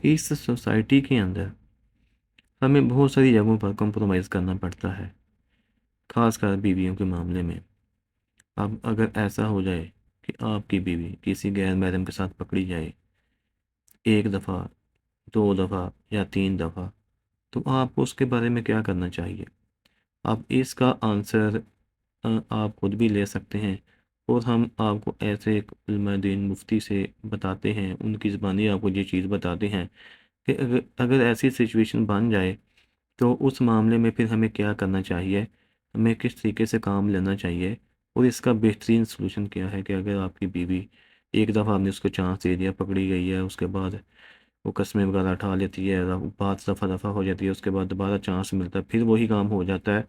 کہ اس سوسائٹی کے اندر ہمیں بہت ساری جگہوں پر کمپرومائز کرنا پڑتا ہے، خاص کر بیویوں کے معاملے میں۔ اب اگر ایسا ہو جائے کہ آپ کی بیوی کسی غیر محرم کے ساتھ پکڑی جائے، ایک دفعہ، دو دفعہ یا تین دفعہ، تو آپ کو اس کے بارے میں کیا کرنا چاہیے؟ آپ اس کا آنسر آپ خود بھی لے سکتے ہیں، اور ہم آپ کو ایسے علماء دین مفتی سے بتاتے ہیں، ان کی زبانی آپ کو یہ چیز بتاتے ہیں کہ اگر ایسی سچویشن بن جائے تو اس معاملے میں پھر ہمیں کیا کرنا چاہیے، ہمیں کس طریقے سے کام لینا چاہیے، اور اس کا بہترین سلوشن کیا ہے کہ اگر آپ کی بیوی ایک دفعہ آپ نے اس کو چانس دے دیا، پکڑی گئی ہے، اس کے بعد وہ قسمیں وغیرہ اٹھا لیتی ہے، بات دفعہ دفعہ ہو جاتی ہے، اس کے بعد دوبارہ چانس ملتا ہے، پھر وہی کام ہو جاتا ہے،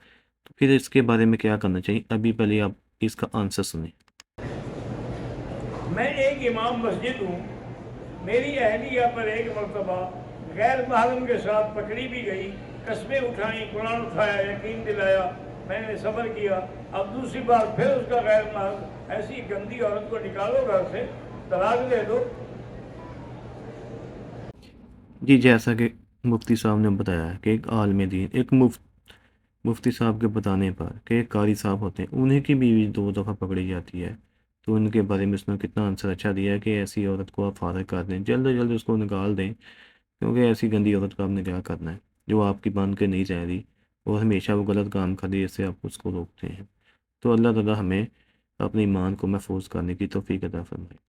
تو پھر اس کے بارے میں کیا کرنا چاہیے؟ ابھی پہلے آپ اس کا آنسر سنیں۔ میں ایک امام مسجد ہوں، میری اہلیہ پر ایک مرتبہ غیر محرم کے ساتھ پکڑی بھی گئی، قسمیں اٹھائیں، قرآن اٹھایا، یقین دلایا، میں نے صبر کیا۔ اب دوسری بار پھر اس کا غیر محرم، ایسی گندی عورت کو نکالو گھر سے، طلاق دے دو۔ جی، جیسا کہ مفتی صاحب نے بتایا کہ ایک عالم دین، ایک مفتی صاحب کے بتانے پر کہ ایک قاری صاحب ہوتے ہیں، انہیں کی بیوی دو دفعہ پکڑی جاتی ہے، تو ان کے بارے میں اس نے کتنا آنسر اچھا دیا ہے کہ ایسی عورت کو آپ فارغ کر دیں، جلد از جلد اس کو نکال دیں، کیونکہ ایسی گندی عورت کا آپ نے کیا کرنا ہے جو آپ کی مان کے نہیں رہ رہی اور ہمیشہ وہ غلط کام کر رہی ہے، اس سے آپ اس کو روکتے ہیں۔ تو اللہ تعالیٰ ہمیں اپنے ایمان کو محفوظ کرنے کی توفیق عطا فرمائے۔